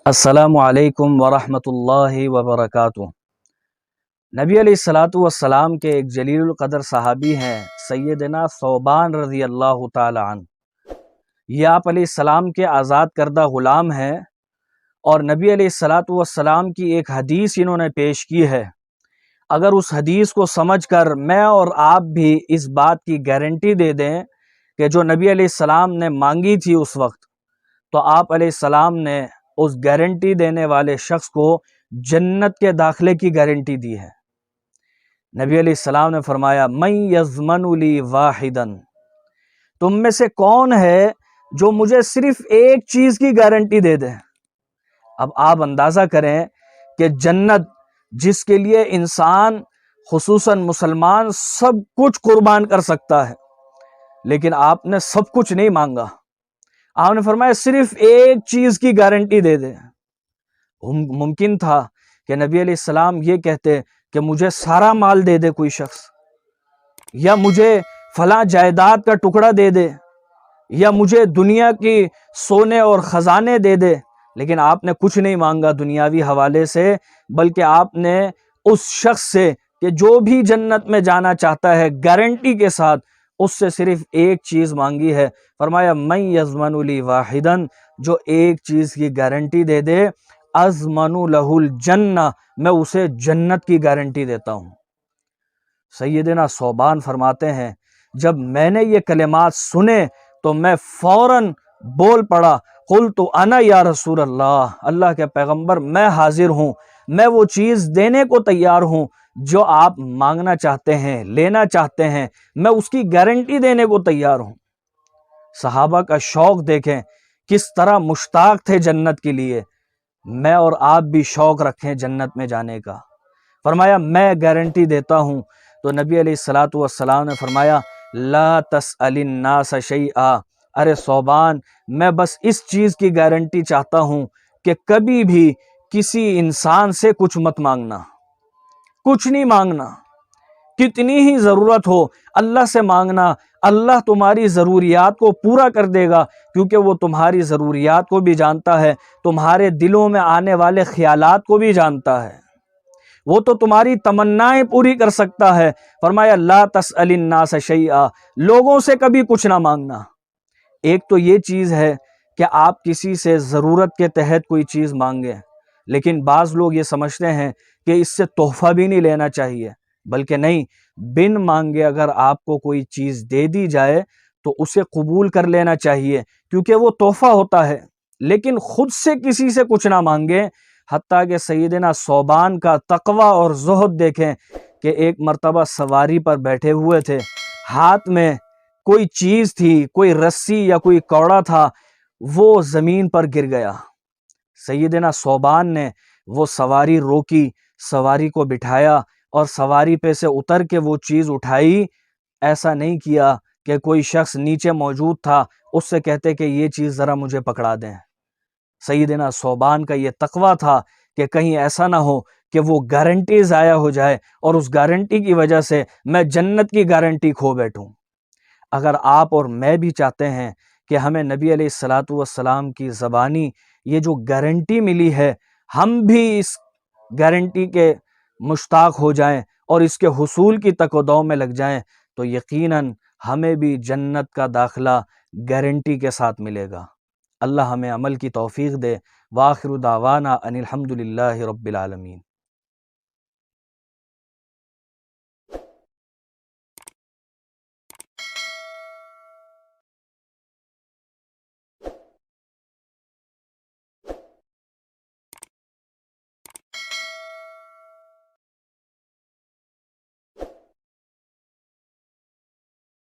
السلام علیکم ورحمۃ اللہ وبرکاتہ۔ نبی علیہ الصلاۃ والسلام کے ایک جلیل القدر صحابی ہیں سیدنا ثوبان رضی اللہ تعالی عنہ۔ یہ آپ علیہ السلام کے آزاد کردہ غلام ہیں اور نبی علیہ الصلاۃ والسلام کی ایک حدیث انہوں نے پیش کی ہے۔ اگر اس حدیث کو سمجھ کر میں اور آپ بھی اس بات کی گارنٹی دے دیں کہ جو نبی علیہ السلام نے مانگی تھی اس وقت، تو آپ علیہ السلام نے اس گارنٹی دینے والے شخص کو جنت کے داخلے کی گارنٹی دی ہے۔ نبی علیہ السلام نے فرمایا من یضمن لی واحدا، تم میں سے کون ہے جو مجھے صرف ایک چیز کی گارنٹی دے دے۔ اب آپ اندازہ کریں کہ جنت جس کے لیے انسان خصوصاً مسلمان سب کچھ قربان کر سکتا ہے، لیکن آپ نے سب کچھ نہیں مانگا۔ آپ نے فرمایا صرف ایک چیز کی گارنٹی دے دے۔ ممکن تھا کہ نبی علیہ السلام یہ کہتے کہ مجھے سارا مال دے دے کوئی شخص، یا مجھے فلاں جائیداد کا ٹکڑا دے دے، یا مجھے دنیا کی سونے اور خزانے دے دے، لیکن آپ نے کچھ نہیں مانگا دنیاوی حوالے سے، بلکہ آپ نے اس شخص سے کہ جو بھی جنت میں جانا چاہتا ہے گارنٹی کے ساتھ اس سے صرف ایک چیز مانگی ہے۔ فرمایا من یضمن لی واحدا، جو ایک چیز کی گارنٹی دے دے اضمن لہ الجنہ، میں اسے جنت کی گارنٹی دیتا ہوں۔ سیدنا ثوبان فرماتے ہیں جب میں نے یہ کلمات سنے تو میں فوراً بول پڑا قلت انا یا رسول اللہ، اللہ کے پیغمبر میں حاضر ہوں، میں وہ چیز دینے کو تیار ہوں جو آپ مانگنا چاہتے ہیں، لینا چاہتے ہیں، میں اس کی گارنٹی دینے کو تیار ہوں۔ صحابہ کا شوق دیکھیں کس طرح مشتاق تھے جنت کے لیے۔ میں اور آپ بھی شوق رکھیں جنت میں جانے کا۔ فرمایا میں گارنٹی دیتا ہوں۔ تو نبی علیہ الصلاۃ والسلام نے فرمایا لا تسأل الناس شیئا، ارے ثوبان میں بس اس چیز کی گارنٹی چاہتا ہوں کہ کبھی بھی کسی انسان سے کچھ مت مانگنا، کچھ نہیں مانگنا، کتنی ہی ضرورت ہو اللہ سے مانگنا، اللہ تمہاری ضروریات کو پورا کر دے گا، کیونکہ وہ تمہاری ضروریات کو بھی جانتا ہے، تمہارے دلوں میں آنے والے خیالات کو بھی جانتا ہے، وہ تو تمہاری تمنائیں پوری کر سکتا ہے۔ فرمایا لا تسأل الناس شیئا، لوگوں سے کبھی کچھ نہ مانگنا۔ ایک تو یہ چیز ہے کہ آپ کسی سے ضرورت کے تحت کوئی چیز مانگیں، لیکن بعض لوگ یہ سمجھتے ہیں کہ اس سے تحفہ بھی نہیں لینا چاہیے، بلکہ نہیں، بن مانگے اگر آپ کو کوئی چیز دے دی جائے تو اسے قبول کر لینا چاہیے، کیونکہ وہ تحفہ ہوتا ہے، لیکن خود سے کسی سے کچھ نہ مانگیں۔ حتیٰ کہ سیدنا ثوبان کا تقوی اور زہد دیکھیں کہ ایک مرتبہ سواری پر بیٹھے ہوئے تھے، ہاتھ میں کوئی چیز تھی، کوئی رسی یا کوئی کوڑا تھا، وہ زمین پر گر گیا۔ سیدنا ثوبان نے وہ سواری روکی، سواری کو بٹھایا اور سواری پہ سے اتر کے وہ چیز اٹھائی۔ ایسا نہیں کیا کہ کوئی شخص نیچے موجود تھا اس سے کہتے کہ یہ چیز ذرا مجھے پکڑا دیں۔ سیدنا ثوبان کا یہ تقوی تھا کہ کہیں ایسا نہ ہو کہ وہ گارنٹی ضائع ہو جائے اور اس گارنٹی کی وجہ سے میں جنت کی گارنٹی کھو بیٹھوں۔ اگر آپ اور میں بھی چاہتے ہیں کہ ہمیں نبی علیہ الصلاۃ والسلام کی زبانی یہ جو گارنٹی ملی ہے، ہم بھی اس گارنٹی کے مشتاق ہو جائیں اور اس کے حصول کی تک و دو میں لگ جائیں، تو یقیناً ہمیں بھی جنت کا داخلہ گارنٹی کے ساتھ ملے گا۔ اللہ ہمیں عمل کی توفیق دے۔ وآخر دعوانا ان الحمد للہ رب العالمین۔